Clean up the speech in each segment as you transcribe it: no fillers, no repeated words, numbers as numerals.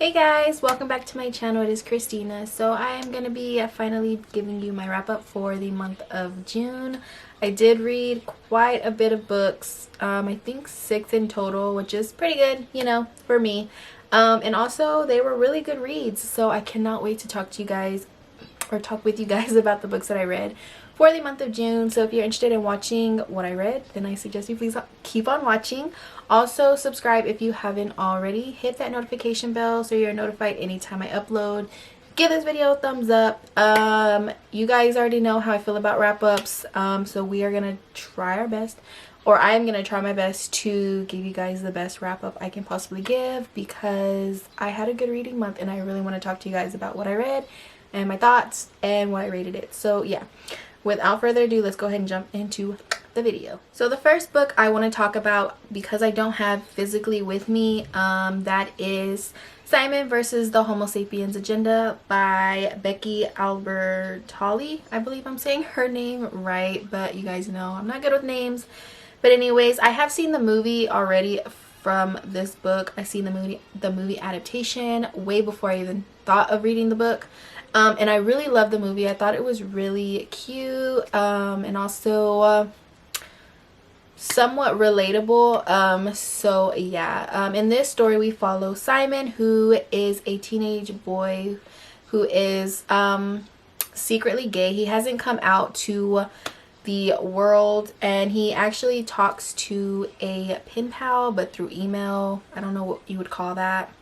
Hey guys, welcome back to my channel. It is Christina. So I am going to be finally giving you my wrap up for the month of June. I did read quite a bit of books, I think 6 in total, which is pretty good, you know, for me. And also they were really good reads, so I cannot wait to talk to you guys or talk with you guys about the books that I read for the month of June. So if you're interested in watching what I read, then I suggest you please keep on watching. Also subscribe if you haven't already. Hit that notification bell so you're notified anytime I upload. Give this video a thumbs up. You guys already know how I feel about wrap-ups, so we are gonna try our best, or I am gonna try my best to give you guys the best wrap-up I can possibly give, because I had a good reading month and I really want to talk to you guys about what I read and my thoughts and why I rated it. So yeah, without further ado, let's go ahead and jump into the video. So the first book I want to talk about, because I don't have physically with me, that is Simon versus the Homo Sapiens Agenda by Becky Albertalli. I believe I'm saying her name right, but you guys know I'm not good with names. But anyways, I have seen the movie already from this book. I seen the movie adaptation way before I even thought of reading the book. And I really loved the movie. I thought it was really cute, and also somewhat relatable. So yeah, in this story we follow Simon, who is a teenage boy who is secretly gay. He hasn't come out to the world, and he actually talks to a pen pal, but through email. I don't know what you would call that.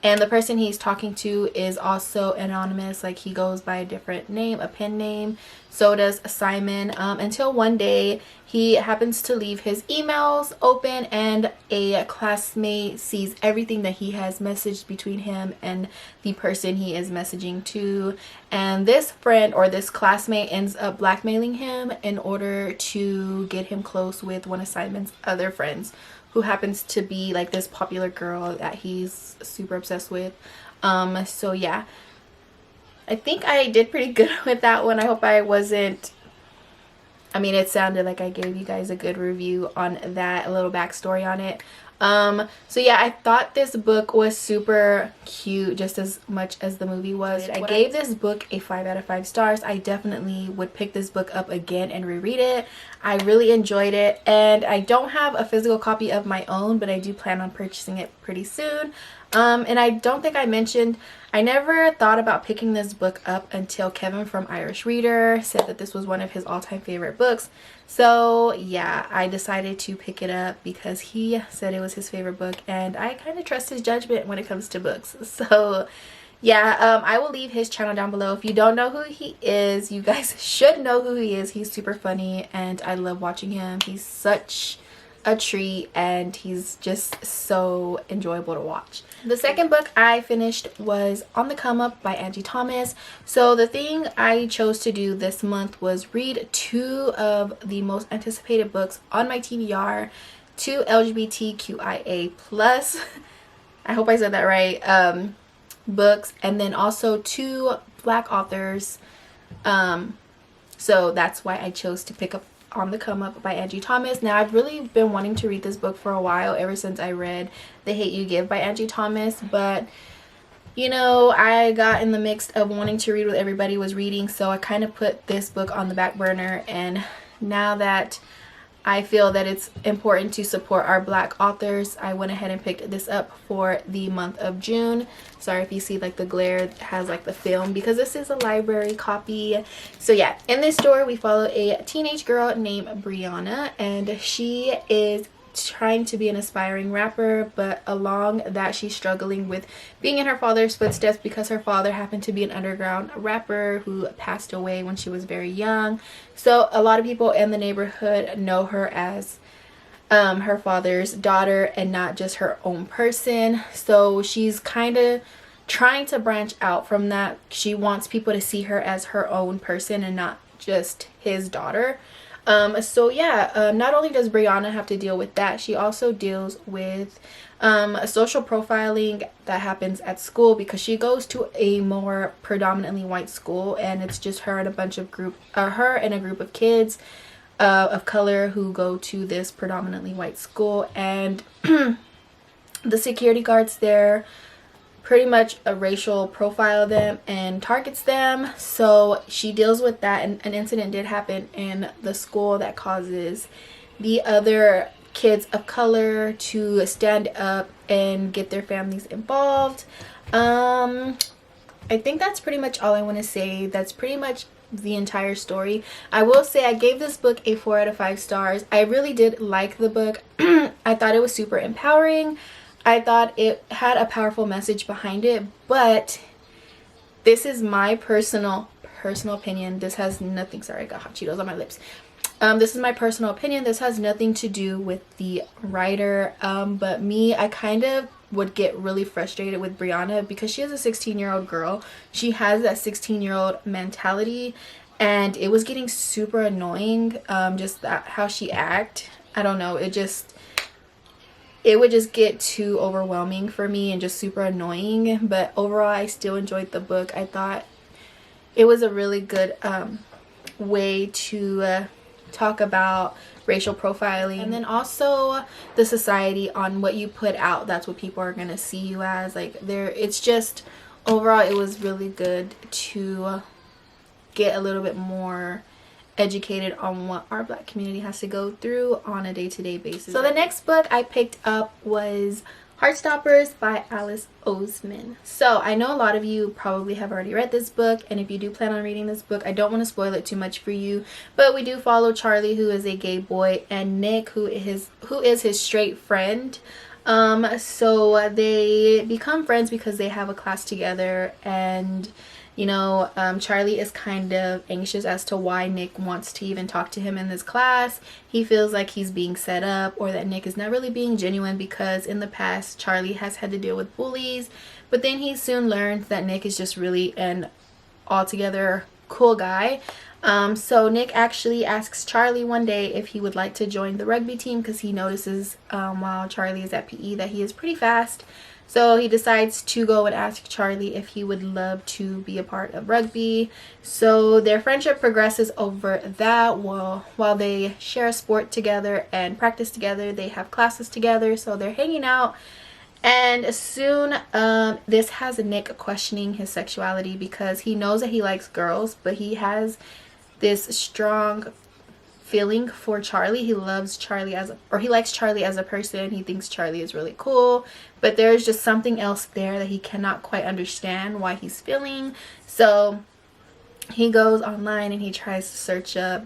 And the person he's talking to is also anonymous, like he goes by a different name, a pen name. So does Simon, until one day he happens to leave his emails open and a classmate sees everything that he has messaged between him and the person he is messaging to. And this friend, or this classmate, ends up blackmailing him in order to get him close with one of Simon's other friends, who happens to be like this popular girl that he's super obsessed with. So yeah, I think I did pretty good with that one. I hope I wasn't, I mean, it sounded like I gave you guys a good review on that, a little backstory on it. So yeah, I thought this book was super cute, just as much as the movie was. I gave this book a 5 out of 5 stars. I definitely would pick this book up again and reread it. I really enjoyed it, and I don't have a physical copy of my own, but I do plan on purchasing it pretty soon. And I don't think I mentioned, I never thought about picking this book up until Kevin from Irish Reader said that this was one of his all-time favorite books. So yeah, I decided to pick it up because he said it was his favorite book, and I kind of trust his judgment when it comes to books. So yeah, I will leave his channel down below. If you don't know who he is, you guys should know who he is. He's super funny and I love watching him. He's such a treat and he's just so enjoyable to watch. The second book I finished was On the Come Up by Angie Thomas. So the thing I chose to do this month was read 2 of the most anticipated books on my TBR, 2 LGBTQIA plus, I hope I said that right, books, and then also 2 Black authors. So that's why I chose to pick up On the Come Up by Angie Thomas. Now, I've really been wanting to read this book for a while, ever since I read The Hate You Give by Angie Thomas, but you know, I got in the mix of wanting to read what everybody was reading, so I kind of put this book on the back burner. And now that I feel that it's important to support our Black authors, I went ahead and picked this up for the month of June. Sorry if you see like the glare, it has like the film, because this is a library copy. So yeah, in this story we follow a teenage girl named Brianna, and she is trying to be an aspiring rapper, but along that she's struggling with being in her father's footsteps, because her father happened to be an underground rapper who passed away when she was very young. So a lot of people in the neighborhood know her as her father's daughter and not just her own person. So she's kind of trying to branch out from that. She wants people to see her as her own person and not just his daughter. So yeah, not only does Brianna have to deal with that, she also deals with social profiling that happens at school, because she goes to a more predominantly white school, and it's just her and a bunch of her and a group of kids of color who go to this predominantly white school. And the security guards there pretty much a racial profile them and targets them. So she deals with that, and an incident did happen in the school that causes the other kids of color to stand up and get their families involved. I think that's pretty much all I want to say. That's pretty much the entire story. I will say I gave this book a 4 out of 5 stars. I really did like the book. I thought it was super empowering. I thought it had a powerful message behind it, but this is my personal opinion. This has nothing, sorry, I got hot Cheetos on my lips. This is my personal opinion. This has nothing to do with the writer, but me, I kind of would get really frustrated with Brianna because she is a 16-year-old girl. She has that 16-year-old mentality, and it was getting super annoying, just that how she act. I don't know, it would just get too overwhelming for me and just super annoying. But overall, I still enjoyed the book. I thought it was a really good way to talk about racial profiling, and then also the society on what you put out. That's what people are gonna see you as. Like, it's just overall it was really good to get a little bit more educated on what our Black community has to go through on a day-to-day basis. So the next book I picked up was Heartstoppers by Alice Oseman. So I know a lot of you probably have already read this book, and if you do plan on reading this book, I don't want to spoil it too much for you, but we do follow Charlie, who is a gay boy, and Nick, who is his straight friend. So they become friends because they have a class together, and you know, Charlie is kind of anxious as to why Nick wants to even talk to him in this class. He feels like he's being set up, or that Nick is not really being genuine, because in the past Charlie has had to deal with bullies, but then he soon learns that Nick is just really an altogether cool guy. So Nick actually asks Charlie one day if he would like to join the rugby team, because he notices while Charlie is at PE that he is pretty fast. So he decides to go and ask Charlie if he would love to be a part of rugby. So their friendship progresses over that while they share a sport together and practice together. They have classes together, so they're hanging out. And soon this has Nick questioning his sexuality, because he knows that he likes girls, but he has this strong feeling for Charlie. He loves Charlie he likes Charlie as a person. He thinks Charlie is really cool, but there's just something else there that he cannot quite understand why he's feeling. So he goes online and he tries to search up,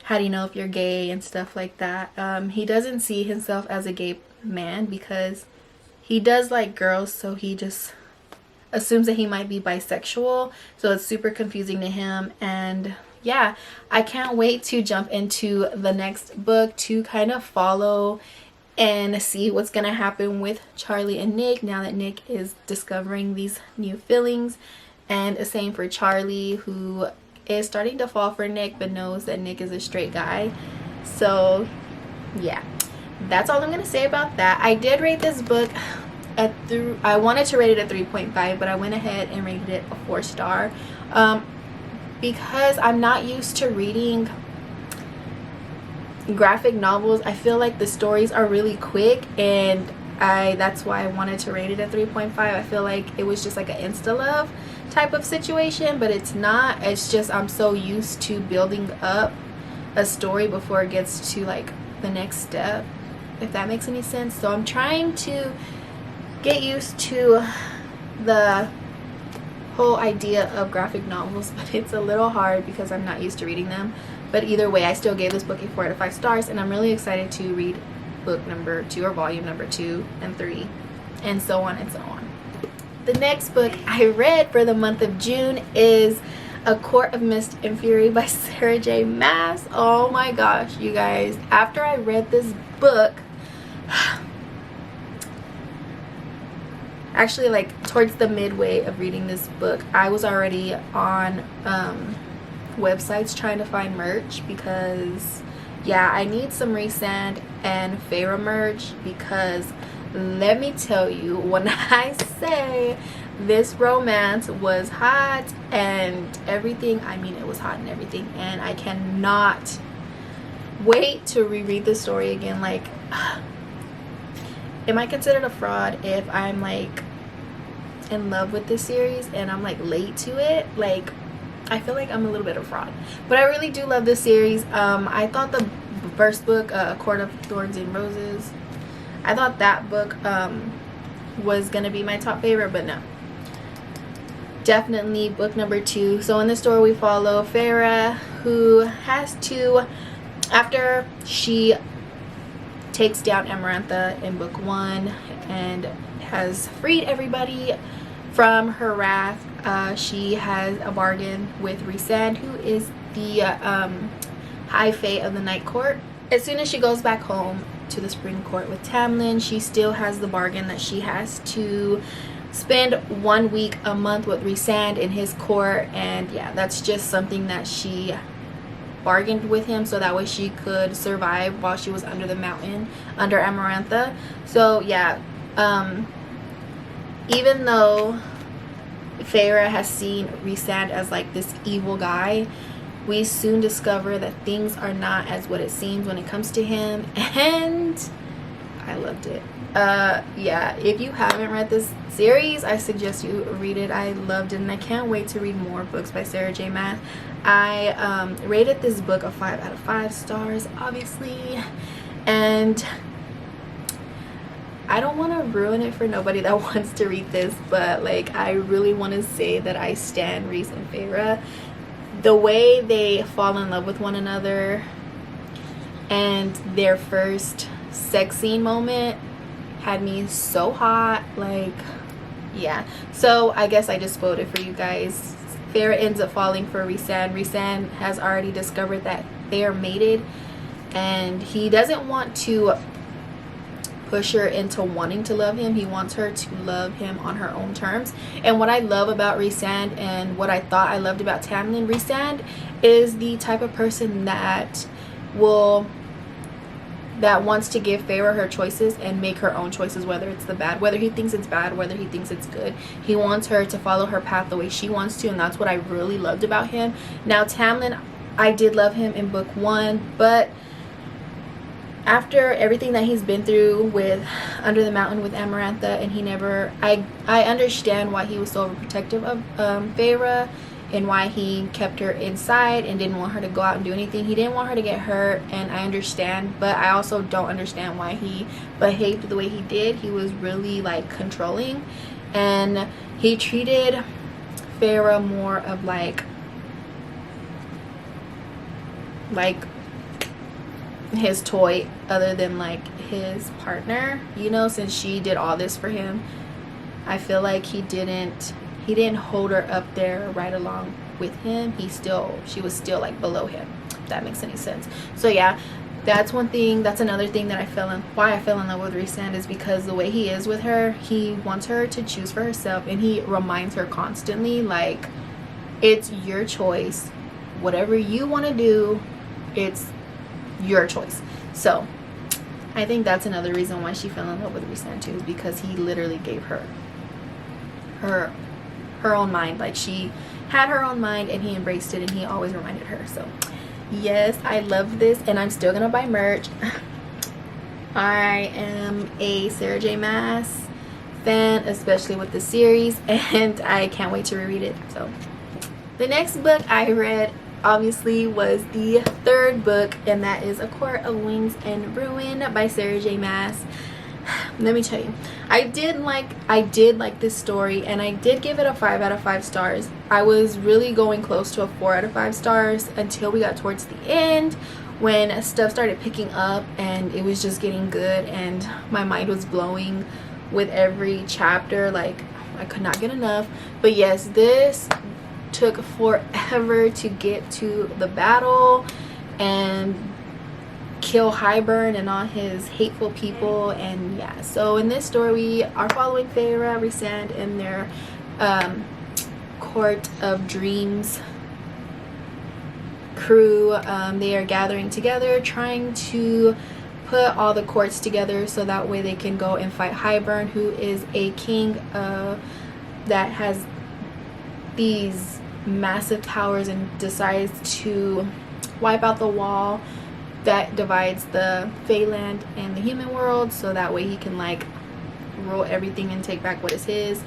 how do you know if you're gay and stuff like that. He doesn't see himself as a gay man because he does like girls, so he just assumes that he might be bisexual. So it's super confusing to him. And yeah, I can't wait to jump into the next book to kind of follow and see what's gonna happen with Charlie and Nick now that Nick is discovering these new feelings. And the same for Charlie, who is starting to fall for Nick but knows that Nick is a straight guy. So yeah, that's all I'm gonna say about that. I did rate this book I wanted to rate it a 3.5, but I went ahead and rated it a 4-star. Because I'm not used to reading graphic novels. I feel like the stories are really quick, and that's why I wanted to rate it a 3.5. I feel like it was just like an insta love type of situation, but it's not. It's just I'm so used to building up a story before it gets to like the next step, if that makes any sense. So I'm trying to get used to the whole idea of graphic novels, but it's a little hard because I'm not used to reading them. But either way, I still gave this book a 4 out of 5 stars, and I'm really excited to read book number 2 or volume number 2 and 3, and so on and so on. The next book I read for the month of June is A Court of Mist and Fury by Sarah J. Maas. Oh my gosh, you guys, after I read this book, actually like towards the midway of reading this book, I was already on websites trying to find merch, because yeah, I need some Resand and Feyre merch, because let me tell you, when I say this romance was hot and everything, I mean it was hot and everything, and I cannot wait to reread the story again. Like, am I considered a fraud if I'm like in love with this series and I'm like late to it, like I feel like I'm a little bit of fraud, but I really do love this series. I thought the first book, A Court of Thorns and Roses, I thought that book was gonna be my top favorite, but no, definitely book number 2. So in this story we follow Feyre, who has to, after she takes down Amarantha in book 1 and has freed everybody from her wrath, she has a bargain with Rhysand, who is the High Fae of the Night Court. As soon as she goes back home to the Spring Court with Tamlin, she still has the bargain that she has to spend 1 week a month with Rhysand in his court, and yeah, that's just something that she bargained with him so that way she could survive while she was under the mountain under Amarantha. So yeah, even though Feyre has seen Rhysand as like this evil guy, we soon discover that things are not as what it seems when it comes to him, and I loved it. Yeah, if you haven't read this series, I suggest you read it. I loved it and I can't wait to read more books by Sarah J Maas. I rated this book a 5 out of 5 stars, obviously, and I don't want to ruin it for nobody that wants to read this, but like I really want to say that I stan Rhys and Feyre. The way they fall in love with one another and their first sex scene moment had me so hot, like yeah. So I guess I just spoiled it for you guys. Feyre ends up falling for Rhysand. Rhysand has already discovered that they are mated, and he doesn't want to push her into wanting to love him. He wants her to love him on her own terms. And what I love about Rhysand, and what I thought I loved about Tamlin, Rhysand is the type of person that wants to give Feyre her choices and make her own choices, whether it's the bad, whether he thinks it's bad, whether he thinks it's good. He wants her to follow her path the way she wants to, and that's what I really loved about him. Now Tamlin, I did love him in book 1, but after everything that he's been through with Under the Mountain with Amarantha, and he never, I understand why he was so overprotective of Feyre, and why he kept her inside and didn't want her to go out and do anything. He didn't want her to get hurt, and I understand, but I also don't understand why he behaved the way he did. He was really like controlling, and he treated Feyre more of like his toy other than like his partner, you know, since she did all this for him. I feel like he didn't hold her up there right along with him. She was still like below him, if that makes any sense. So yeah, that's one thing. That's another thing that why I fell in love with Rhysand, is because the way he is with her, he wants her to choose for herself, and he reminds her constantly like, it's your choice, whatever you want to do, it's your choice. So I think that's another reason why she fell in love with Rhysand too, is because he literally gave her own mind. Like, she had her own mind and he embraced it, and he always reminded her. So yes, I love this, and I'm still gonna buy merch. I am a Sarah J Maas fan, especially with the series, and I can't wait to reread it. So the next book I read obviously was the 3rd book, and that is A Court of Wings and Brewing by Sarah J Maas. Let me tell you, I did like this story, and I did give it a 5 out of 5 stars. I was really going close to a 4 out of 5 stars until we got towards the end, when stuff started picking up and it was just getting good, and my mind was blowing with every chapter. Like, I could not get enough. But yes, this took forever to get to the battle and kill Hybern and all his hateful people. And yeah, so in this story we are following Feyre, Rhysand, and their Court of Dreams crew. They are gathering together, trying to put all the courts together so that way they can go and fight Hybern, who is a king that has these massive powers and decides to wipe out the wall that divides the Feyland and the human world, so that way he can like rule everything and take back what is his.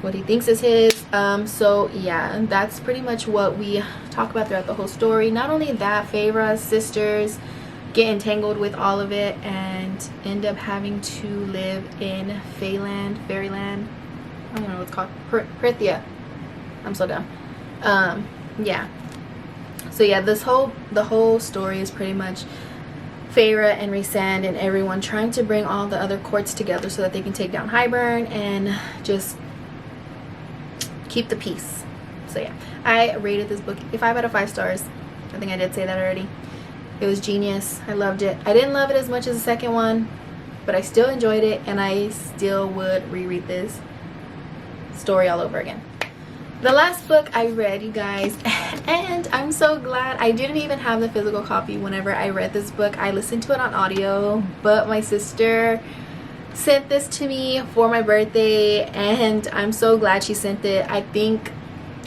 what he thinks is his. So yeah, that's pretty much what we talk about throughout the whole story. Not only that, Feyre's sisters get entangled with all of it and end up having to live in fairyland. I don't know what it's called. Prithia. I'm so dumb. Yeah. So yeah, the whole story is pretty much Feyre and Rhysand and everyone trying to bring all the other courts together so that they can take down Hybern and just keep the peace. So yeah, I rated this book a 5 out of 5 stars. I think I did say that already. It was genius. I loved it. I didn't love it as much as the second one, but I still enjoyed it, and I still would reread this story all over again. The last book I read, you guys, and I'm so glad I didn't even have the physical copy whenever I read this book. I listened to it on audio, but my sister sent this to me for my birthday, and I'm so glad she sent it. I think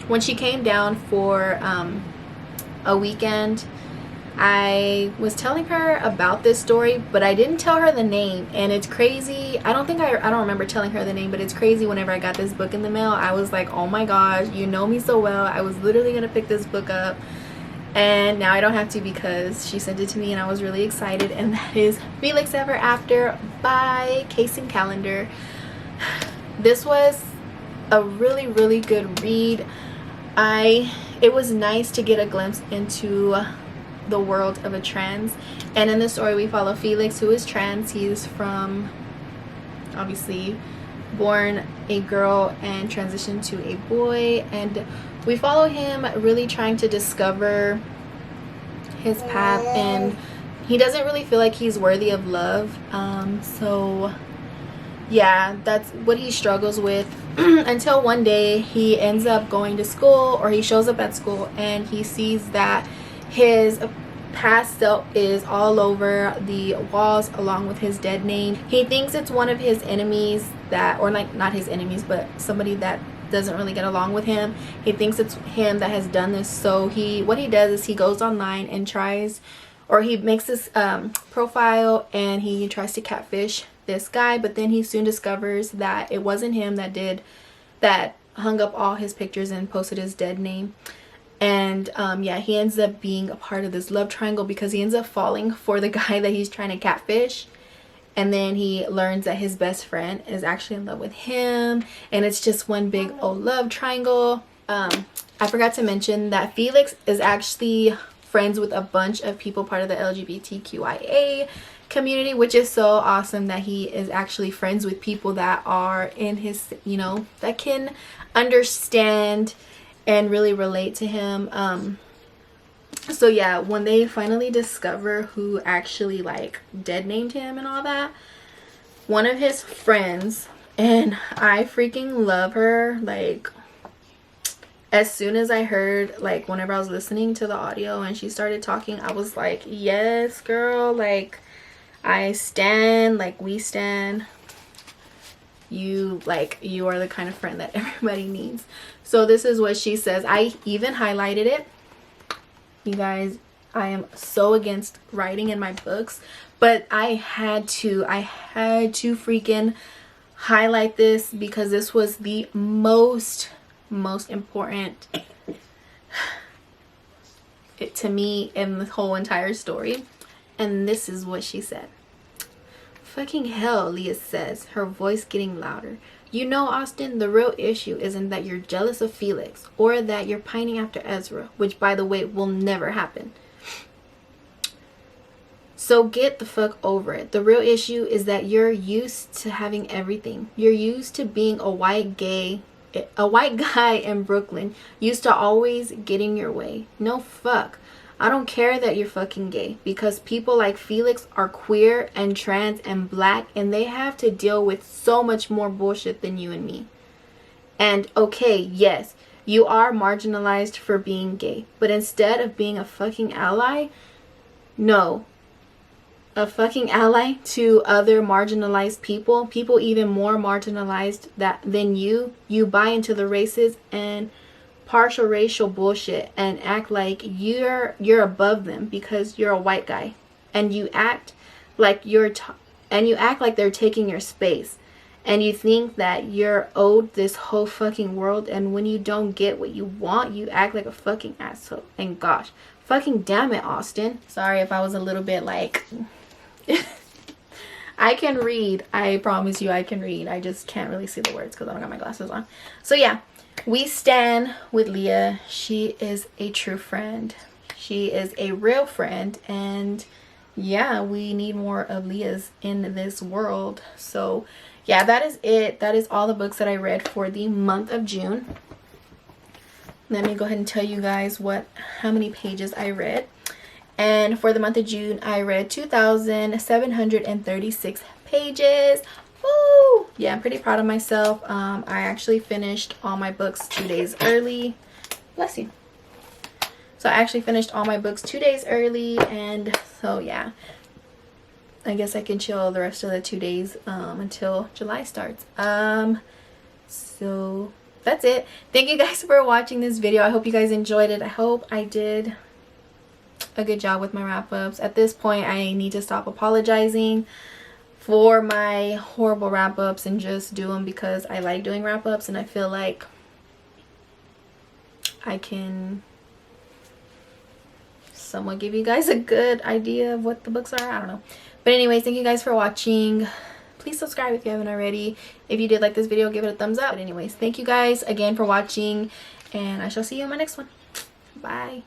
when she came down for a weekend, I was telling her about this story, but I didn't tell her the name, and it's crazy. I don't remember telling her the name, but it's crazy. Whenever I got this book in the mail, I was like, oh my gosh, you know me so well. I was literally gonna pick this book up, and now I don't have to because she sent it to me, and I was really excited. And that is Felix Ever After by Casey Calendar. This was a really, really good read. It was nice to get a glimpse into the world of a trans, and in this story we follow Felix, who is trans. He's from, obviously, born a girl and transitioned to a boy, and we follow him really trying to discover his path, and he doesn't really feel like he's worthy of love. So yeah, that's what he struggles with until one day he ends up going to school, or he shows up at school and he sees that his past self is all over the walls along with his dead name. He thinks it's one of his enemies that, or like not his enemies, but somebody that doesn't really get along with him. He thinks it's him that has done this. So what he does is he goes online and tries, or he makes this profile, and he tries to catfish this guy, but then he soon discovers that it wasn't him that hung up all his pictures and posted his dead name. And yeah, he ends up being a part of this love triangle because he ends up falling for the guy that he's trying to catfish, and then he learns that his best friend is actually in love with him, and it's just one big old love triangle. I forgot to mention that Felix is actually friends with a bunch of people part of the LGBTQIA community, which is so awesome that he is actually friends with people that are in his, that can understand and really relate to him. So yeah, when they finally discover who actually like dead named him and all that, one of his friends, and I freaking love her, like as soon as I heard, like whenever I was listening to the audio and she started talking, I was like, yes girl, like I stan, like we stan you, like you are the kind of friend that everybody needs. So this is what she says. I even highlighted it. You guys, I am so against writing in my books, but I had to freaking highlight this because this was the most important to me in the whole entire story. And this is what she said. Fucking hell, Leah says, her voice getting louder. You know, Austin, the real issue isn't that you're jealous of Felix or that you're pining after Ezra, which, by the way, will never happen. So get the fuck over it. The real issue is that you're used to having everything. You're used to being a white guy in Brooklyn, used to always getting your way. No fuck. I don't care that you're fucking gay, because people like Felix are queer and trans and black, and they have to deal with so much more bullshit than you and me. And okay, yes, you are marginalized for being gay, but instead of being a fucking ally, no, a fucking ally to other marginalized people even more marginalized than you buy into the racist and partial racial bullshit and act like you're above them because you're a white guy, and you act like they're taking your space. and you think that you're owed this whole fucking world, and when you don't get what you want, you act like a fucking asshole. And gosh, fucking damn it, Austin. Sorry if I was a little bit like I can read. I promise you I can read. I just can't really see the words because I don't got my glasses on. So yeah, we stand with Leah. She is a true friend. She is a real friend, and yeah, we need more of Leah's in this world. So yeah, that is it. That is all the books that I read for the month of June. Let me go ahead and tell you guys how many pages I read. And for the month of June, I read 2,736 pages. Woo! Yeah, I'm pretty proud of myself. I actually finished all my books 2 days early. Bless you. So I actually finished all my books 2 days early, and so yeah, I guess I can chill the rest of the 2 days until July starts. So that's it. Thank you guys for watching this video. I hope you guys enjoyed it. I hope I did a good job with my wrap-ups. At this point, I need to stop apologizing for my horrible wrap-ups and just do them because I like doing wrap-ups, and I feel like I can somewhat give you guys a good idea of what the books are. I don't know, but anyways, thank you guys for watching. Please subscribe if you haven't already. If you did like this video, give it a thumbs up. But anyways, thank you guys again for watching, and I shall see you in my next one. Bye.